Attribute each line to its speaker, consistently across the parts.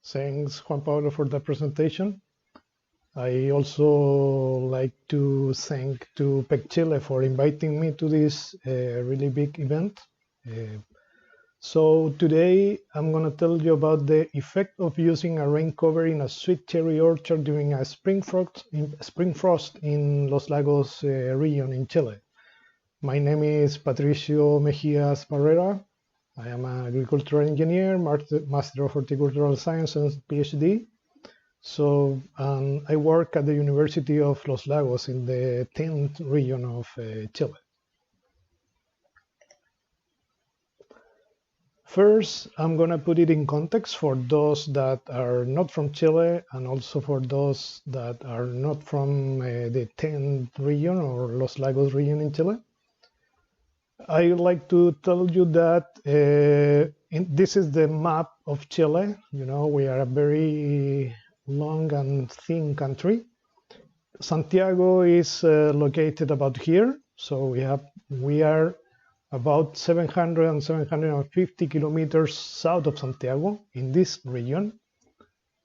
Speaker 1: Thanks, Juan Pablo, for the presentation. I also like to thank to PEC Chile for inviting me to this really big event. So today I'm going to tell you about the effect of using a rain cover in a sweet cherry orchard during a spring frost in Los Lagos region in Chile. My name is Patricio Mejias Barrera. I am an agricultural engineer, Master of Horticultural Science and PhD. So I work at the University of Los Lagos in the 10th region of Chile. First, I'm going to put it in context for those that are not from Chile and also for those that are not from the 10th region or Los Lagos region in Chile. I would like to tell you that this is the map of Chile. You know, we are a very long and thin country. Santiago is located about here. So we are about 700 and 750 kilometers south of Santiago in this region,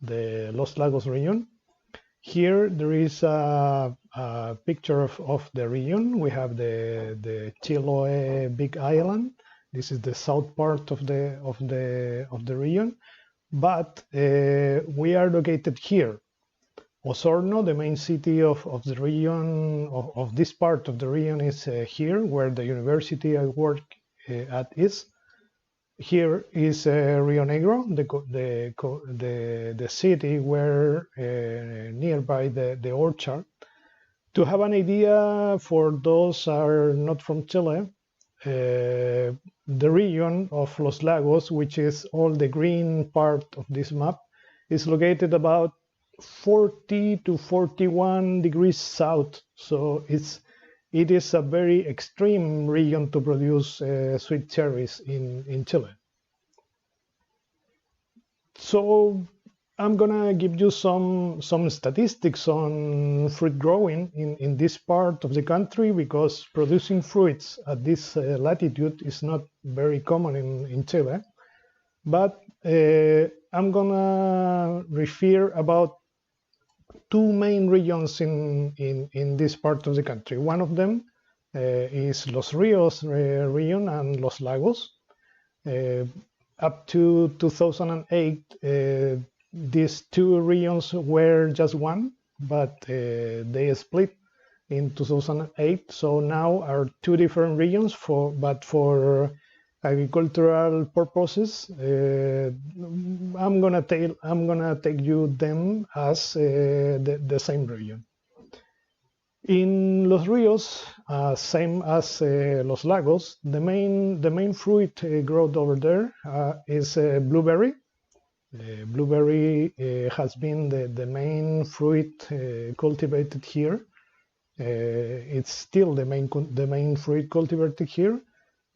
Speaker 1: the Los Lagos region. Here there is a picture of the region. We have the Chiloé Big Island. This is the south part of the region, but we are located here. Osorno, the main city of the region, of this part of the region, is here, where the university I work at is. Here is Rio Negro, the city where nearby the orchard. To have an idea, for those are not from Chile, the region of Los Lagos, which is all the green part of this map, is located about 40 to 41 degrees south. So it is a very extreme region to produce sweet cherries in Chile. So I'm gonna give you some statistics on fruit growing in this part of the country, because producing fruits at this latitude is not very common in Chile. But I'm gonna refer about two main regions in this part of the country. One of them is Los Ríos region and Los Lagos. Up to 2008, these two regions were just one, but they split in 2008. So now are two different regions, but for agricultural purposes. I'm gonna take you them as the same region. In Los Ríos, same as Los Lagos, the main fruit growth over there is blueberry. Blueberry has been the main fruit cultivated here. It's still the main fruit cultivated here.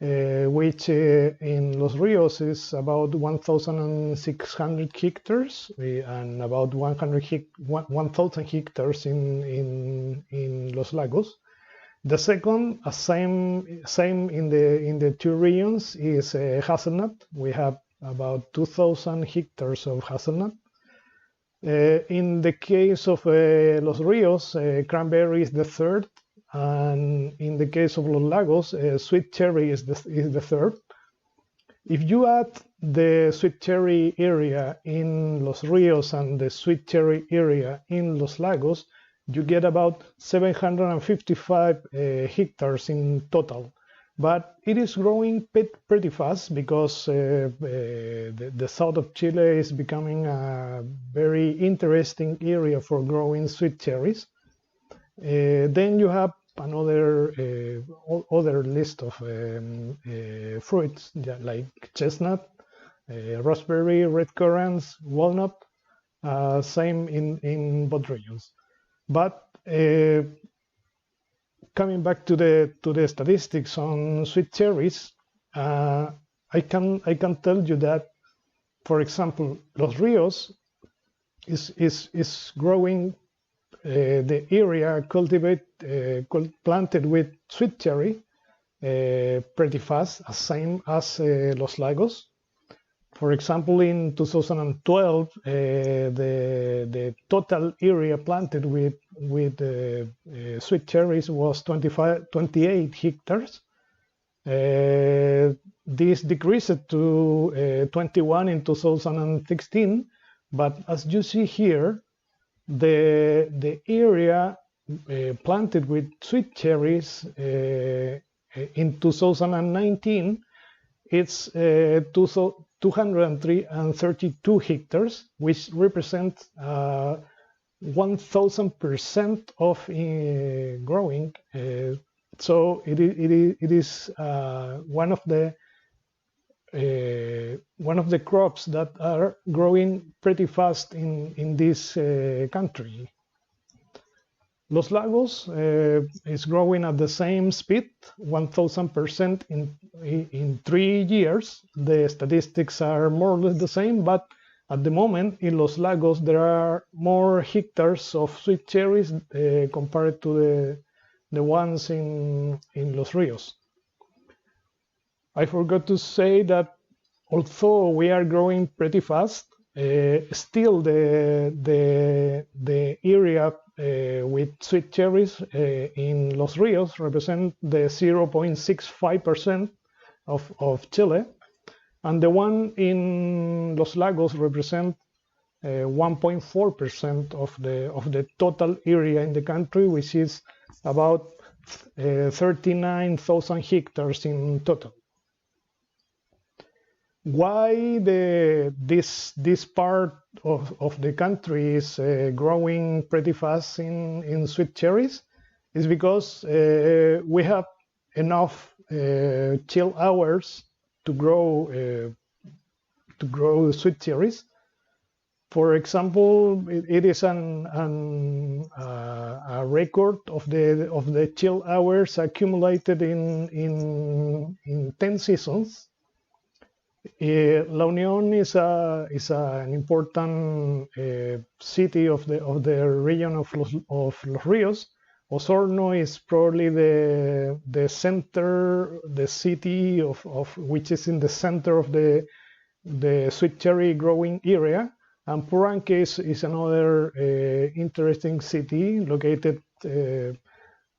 Speaker 1: Which in Los Ríos is about 1,600 hectares and about 1,000 hectares in Los Lagos. The second, same in the two regions, is hazelnut. We have about 2,000 hectares of hazelnut. In the case of Los Ríos, cranberry is the third. And in the case of Los Lagos, sweet cherry is the third. If you add the sweet cherry area in Los Ríos and the sweet cherry area in Los Lagos, you get about 755 hectares in total. But it is growing pretty fast, because the south of Chile is becoming a very interesting area for growing sweet cherries. Then you have another other list of fruits, like chestnut, raspberry, red currants, walnut, same in both regions. But coming back to the statistics on sweet cherries, I can tell you that, for example, Los Ríos is growing the area planted with sweet cherry pretty fast, same as Los Lagos. For example, in 2012, the total area planted with sweet cherries was 28 hectares. This decreased to 21 in 2016, but as you see here, the area planted with sweet cherries in 2019 it's 232 hectares, which represents 1000% of growing. So it is one of the crops that are growing pretty fast in this country. Los Lagos is growing at the same speed, 1000% in 3 years. The statistics are more or less the same, but at the moment in Los Lagos there are more hectares of sweet cherries compared to the ones in Los Ríos. I forgot to say that although we are growing pretty fast, still the area with sweet cherries in Los Ríos represent the 0.65% of Chile, and the one in Los Lagos represent 1.4% of the total area in the country, which is about 39,000 hectares in total. Why this part of the country is growing pretty fast in sweet cherries is because we have enough chill hours to grow sweet cherries. For example, it is a record of the chill hours accumulated in 10 seasons. La Unión is an important city of the region of Los Ríos. Osorno is probably the center, the city of which is in the center of the sweet cherry growing area, and Puranque is another interesting city located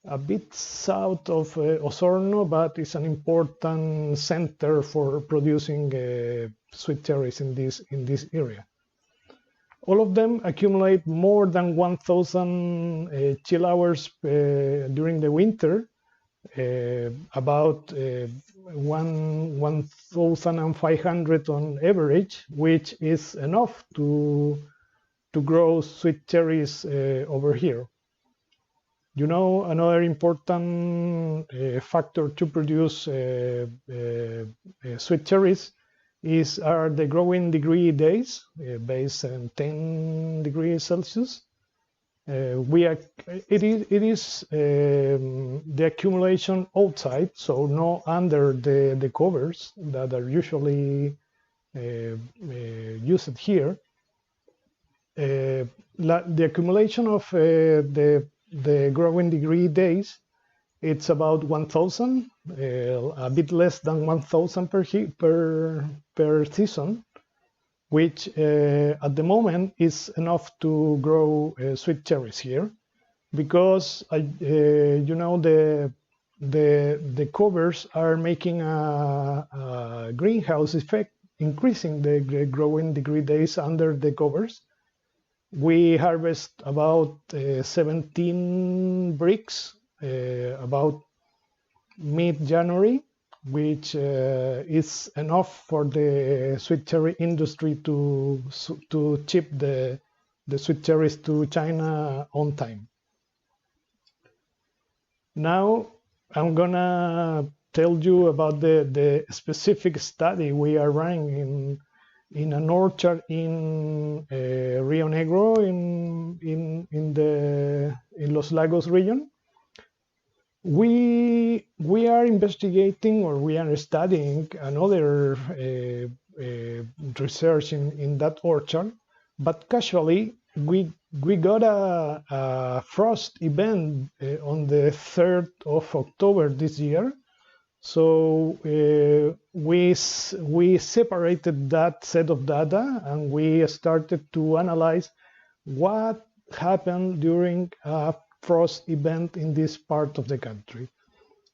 Speaker 1: a bit south of Osorno, but it's an important center for producing sweet cherries in this area. All of them accumulate more than 1,000 chill hours during the winter, about 1,500 on average, which is enough to grow sweet cherries over here. You know, another important factor to produce sweet cherries are the growing degree days, based on 10 degrees Celsius. It is the accumulation outside, so not under the covers that are usually used here. The accumulation of the growing degree days, it's about 1,000, a bit less than 1,000 per season, which at the moment is enough to grow sweet cherries here, because you know the covers are making a greenhouse effect, increasing the growing degree days under the covers. We harvest about 17 bricks about mid-January, which is enough for the sweet cherry industry to ship the sweet cherries to China on time. Now I'm gonna tell you about the specific study we are running in an orchard in Rio Negro in Los Lagos region. We are investigating, or we are studying another research in that orchard, but casually we got a frost event on the 3rd of October this year. So we separated that set of data and we started to analyze what happened during a frost event in this part of the country.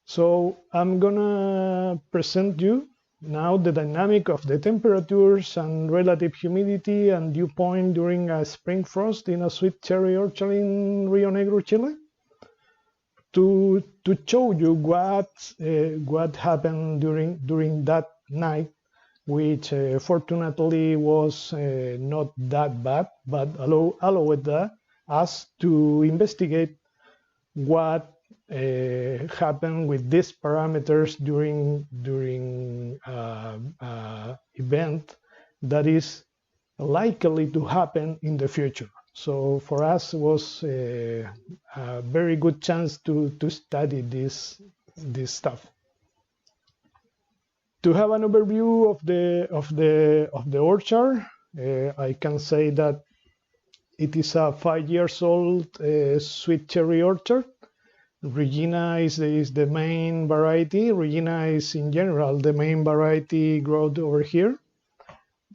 Speaker 1: So I'm gonna present you now the dynamic of the temperatures and relative humidity and dew point during a spring frost in a sweet cherry orchard in Rio Negro, Chile, to show you what happened during that night, which fortunately was not that bad, but allowed us to investigate what happened with these parameters during event that is likely to happen in the future. So for us, it was a very good chance to study this stuff. To have an overview of the orchard, I can say that it is a 5 years old sweet cherry orchard. Regina is the main variety. Regina is in general the main variety growth over here.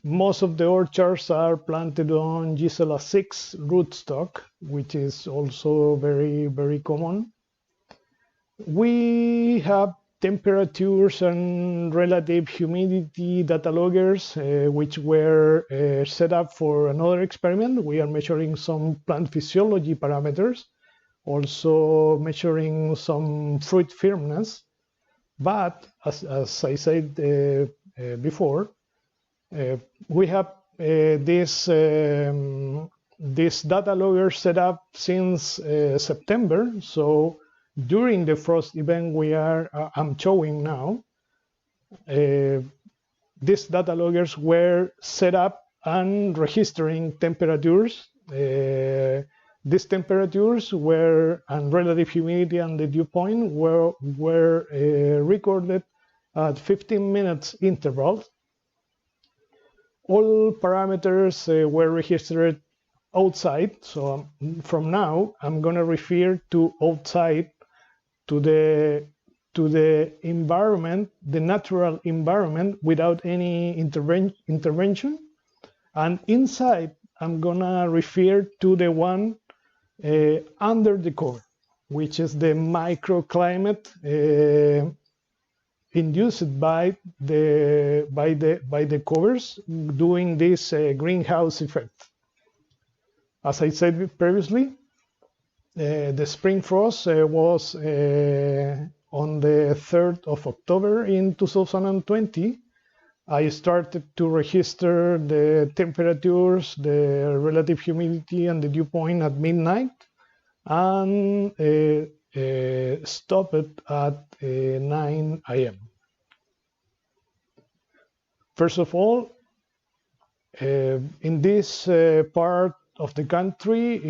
Speaker 1: Most of the orchards are planted on Gisela 6 rootstock, which is also very, very common. We have temperatures and relative humidity data loggers, which were set up for another experiment. We are measuring some plant physiology parameters, also measuring some fruit firmness. But as I said before, we have this data logger set up since September. So during the frost event I'm showing now, these data loggers were set up and registering temperatures. These temperatures and relative humidity and the dew point were recorded at 15 minutes intervals. All parameters were registered outside. So from now, I'm going to refer to outside, to the environment, the natural environment, without any intervention. And inside, I'm going to refer to the one under the cover, which is the microclimate induced by the covers doing this greenhouse effect. As I said previously, the spring frost was on the 3rd of October in 2020. I started to register the temperatures, the relative humidity, and the dew point at midnight, and stopped at 9 a.m. First of all, in this part of the country,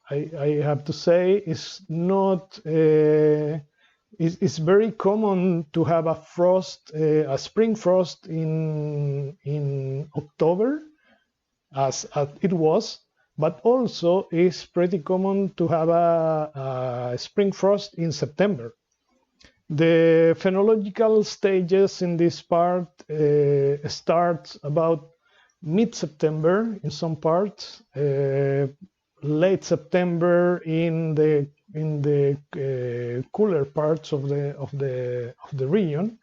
Speaker 1: I have to say, is not. It's very common to have a spring frost in October, as it was, but also it's pretty common to have a spring frost in September. The phenological stages in this part starts about mid-September in some parts, late September in the cooler parts of the region,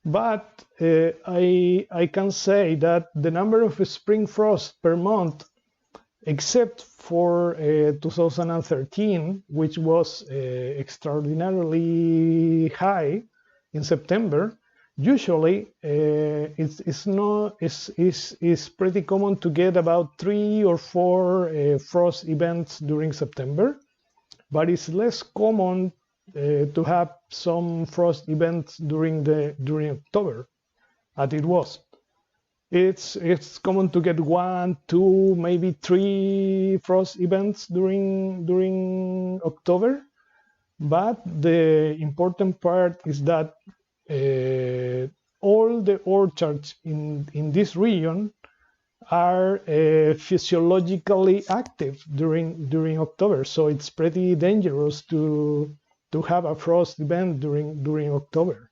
Speaker 1: but I can say that the number of spring frosts per month, except for 2013, which was extraordinarily high in September, usually it's pretty common to get about 3 or 4 frost events during September. But it's less common to have some frost events during October, as it was. It's common to get 1, 2, maybe 3 frost events during October. But the important part is that all the orchards in this region are physiologically active during October, so it's pretty dangerous to have a frost event during October.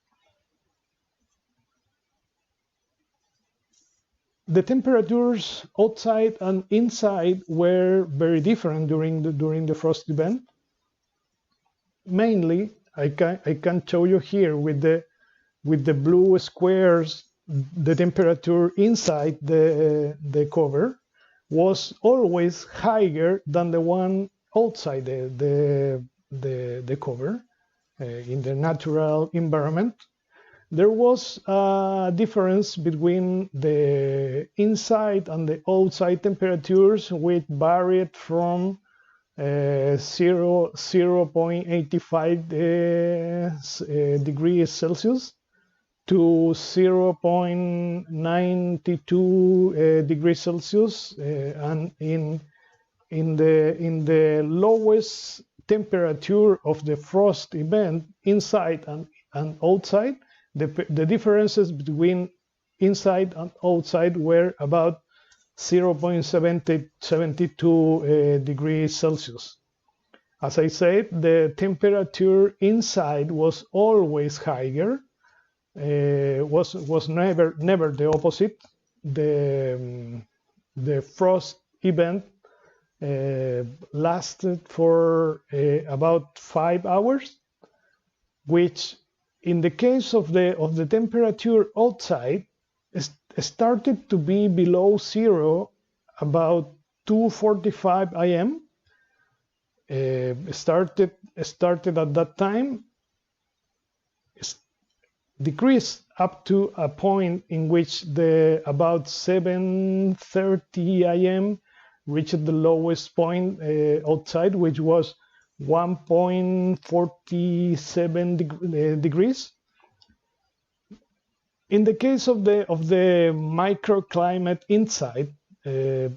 Speaker 1: the temperatures outside and inside were very different during the frost event. Mainly, I can show you here with the blue squares, the temperature inside the cover was always higher than the one outside the cover in the natural environment. There was a difference between the inside and the outside temperatures, which varied from 0.85 degrees Celsius to 0.92 degrees Celsius, and in the lowest temperature of the frost event, inside and outside, the differences between inside and outside were about 0.72 degrees Celsius. As I said, the temperature inside was always higher, was never the opposite. The frost event lasted for about 5 hours, which in the case of the temperature outside started to be below zero about 2:45 a.m. Started at that time, decreased up to a point in which about 7:30 a.m. reached the lowest point outside, which was 1.47 degrees. In the case of the microclimate inside, the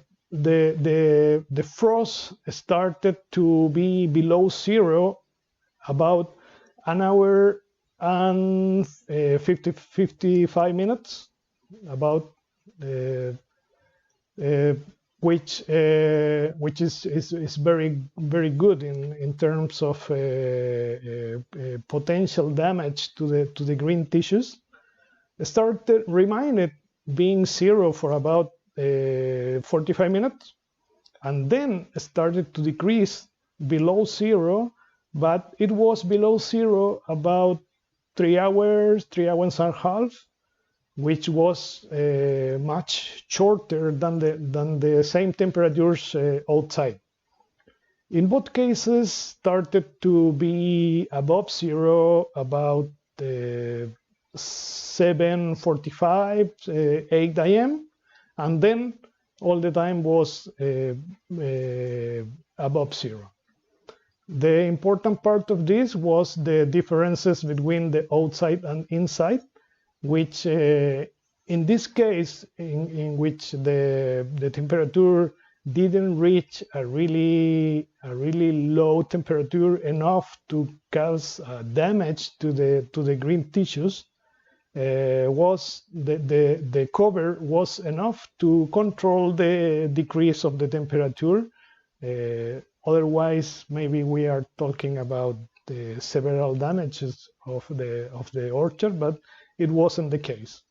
Speaker 1: frost started to be below zero about an hour and 55 minutes, about which is very good in terms of potential damage to the green tissues. Remained being zero for about 45 minutes, and then started to decrease below zero, but it was below zero about 3 hours and a half, which was much shorter than the same temperatures outside. In both cases, started to be above zero about 7:45, 8 a.m., and then all the time was above zero. The important part of this was the differences between the outside and inside, which in this case, in which the temperature didn't reach a really low temperature enough to cause damage to the green tissues, was the cover was enough to control the decrease of the temperature. Otherwise, maybe we are talking about the several damages of the orchard, but it wasn't the case.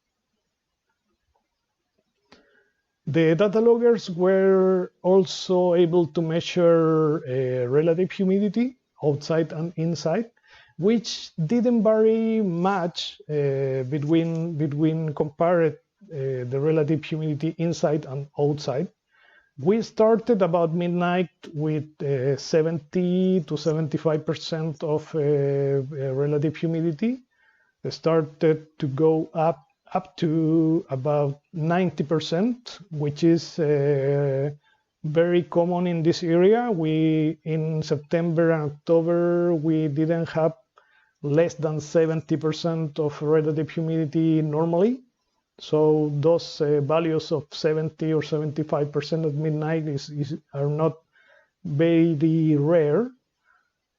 Speaker 1: The data loggers were also able to measure relative humidity outside and inside, which didn't vary much between compared the relative humidity inside and outside. We started about midnight with 70 to 75% of relative humidity. It started to go up to about 90%, which is very common in this area. In September and October, we didn't have less than 70% of relative humidity normally. So those values of 70 or 75% at midnight are not very rare.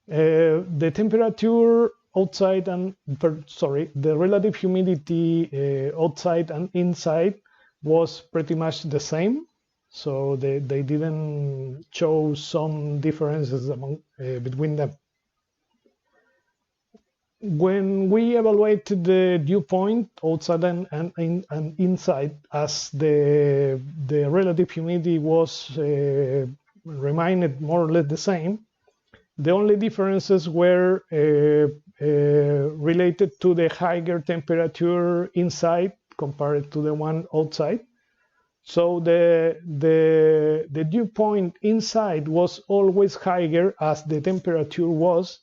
Speaker 1: The temperature outside the relative humidity outside and inside was pretty much the same. So they didn't show some differences between them. when we evaluated the dew point outside and inside, as the relative humidity was remained more or less the same, the only differences were related to the higher temperature inside compared to the one outside. So the dew point inside was always higher as the temperature was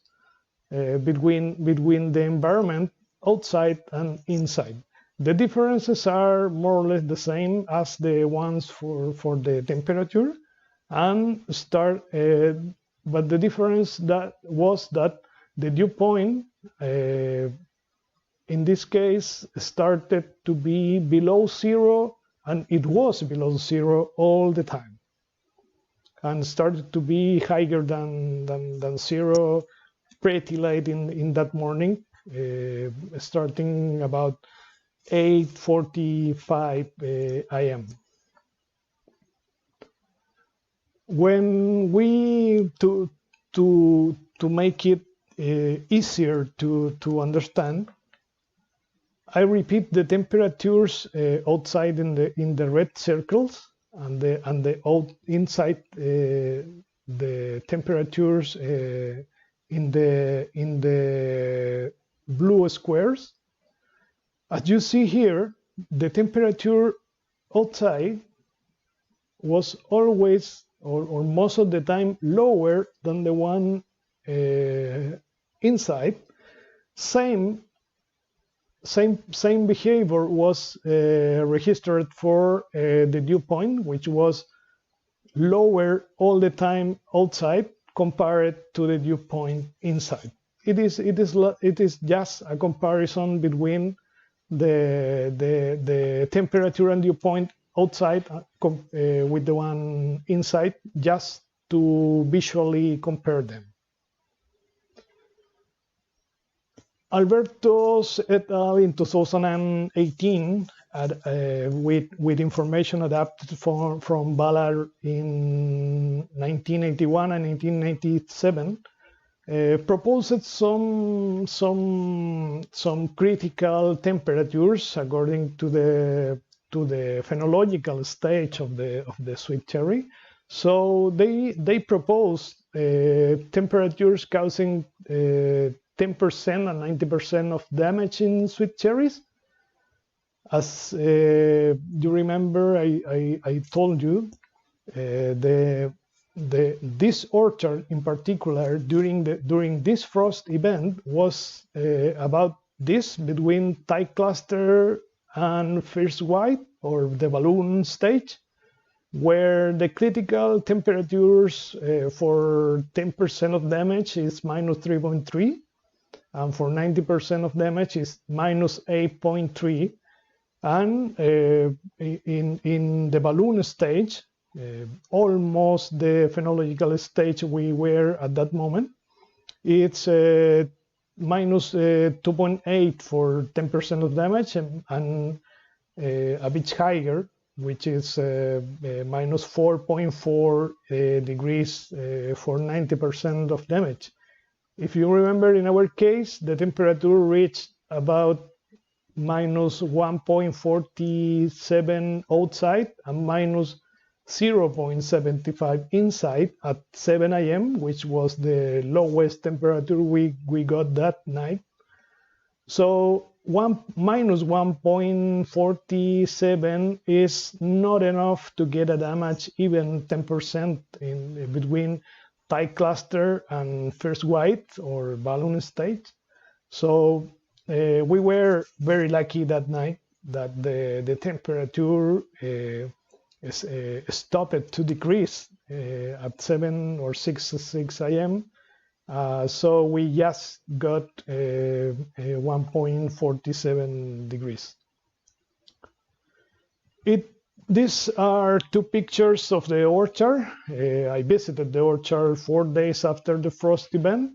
Speaker 1: between the environment outside and inside. The differences are more or less the same as the ones for the temperature, and but the difference was that the dew point in this case started to be below zero, and it was below zero all the time, and started to be higher than zero pretty late in that morning, starting about 8:45 a.m. When we to make it easier to understand, I repeat the temperatures outside in the red circles, and inside the temperatures in the blue squares. As you see here, the temperature outside was always or most of the time lower than the one inside. Same behavior was registered for the dew point, which was lower all the time outside compared to the dew point inside. It is just a comparison between the temperature and dew point outside with the one inside, just to visually compare them. Alberto's et al. In 2018, with information adapted from Ballard in 1981 and 1997, proposed some critical temperatures according to the phenological stage of the sweet cherry. So they proposed temperatures causing 10% and 90% of damage in sweet cherries. As you remember, I told you this orchard in particular during this frost event was about this, between tight cluster and first white, or the balloon stage, where the critical temperatures for 10% of damage is -3.3, and for 90% of damage is -8.3. And in the balloon stage, almost the phenological stage we were at that moment, it's -2.8 for 10% of damage, and a bit higher, which is -4.4 degrees for 90% of damage. If you remember, in our case, the temperature reached about -1.47 outside and -0.75 inside at 7 a.m., which was the lowest temperature we got that night. So -1.47 is not enough to get a damage even 10% in between tight cluster and first white or balloon stage. So we were very lucky that night that the temperature stopped to decrease at 7 or 6 a.m. So we just got 1.47 degrees. These are two pictures of the orchard. I visited the orchard 4 days after the frost event.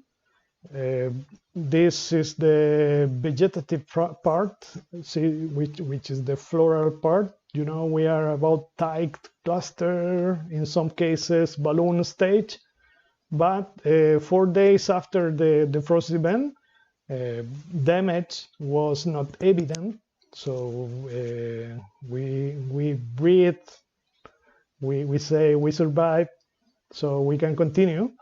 Speaker 1: This is the vegetative part, see, which is the floral part. You know, we are about tight cluster, in some cases balloon stage. But 4 days after the frost event, damage was not evident, so we breathe, we say we survive, so we can continue.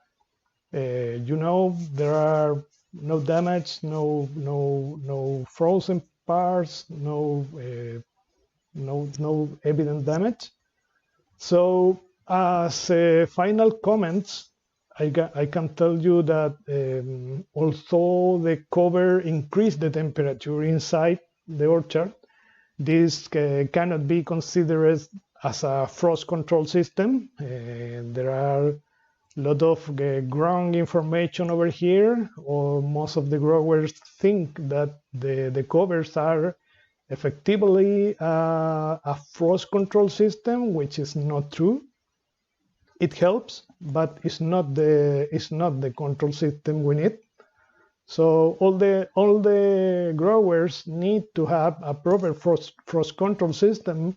Speaker 1: You know, there are no damage, no frozen parts, no evident damage. So as final comments, I can tell you that although the cover increased the temperature inside the orchard, this cannot be considered as a frost control system. There are a lot of ground information over here, or most of the growers think that the covers are effectively a frost control system, which is not true. It helps, but it's not the control system we need. So all the growers need to have a proper frost control system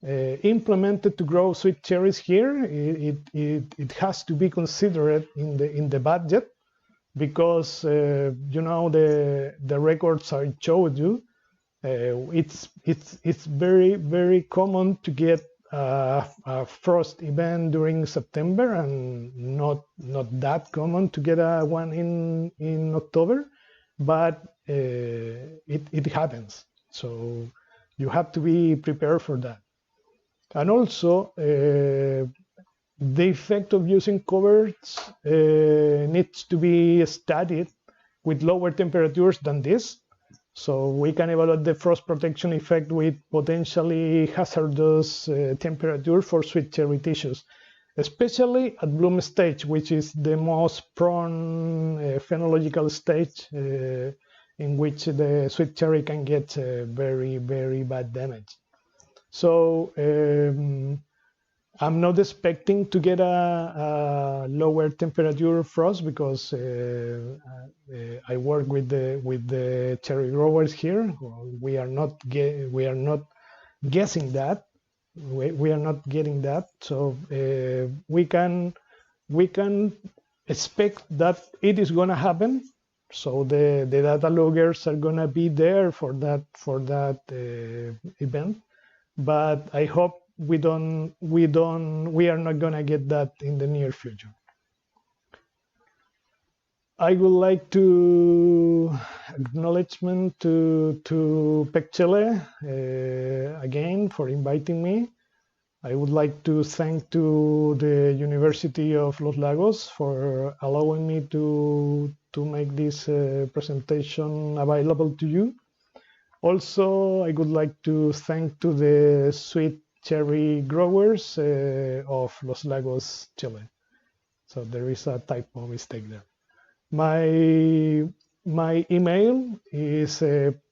Speaker 1: implemented to grow sweet cherries here. It has to be considered in the budget, because you know, the records I showed you. It's very common to get a frost event during September, and not that common to get one in October, but it happens. So you have to be prepared for that. And also, the effect of using covers needs to be studied with lower temperatures than this. So we can evaluate the frost protection effect with potentially hazardous temperature for sweet cherry tissues, especially at bloom stage, which is the most prone phenological stage in which the sweet cherry can get very bad damage. So I'm not expecting to get a lower temperature frost, because I work with the cherry growers here. We are not guessing that. We are not getting that. So we can expect that it is going to happen. So the data loggers are going to be there for that event. But I hope we are not going to get that in the near future. I would like to acknowledgement to PEC Chile again for inviting me. I would like to thank to the University of Los Lagos for allowing me to make this presentation available to you. Also, I would like to thank to the sweet cherry growers of Los Lagos, Chile. So there is a typo mistake there. My email is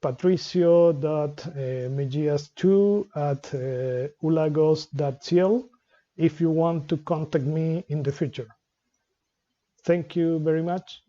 Speaker 1: patricio.mejias2@ulagos.cl if you want to contact me in the future. Thank you very much.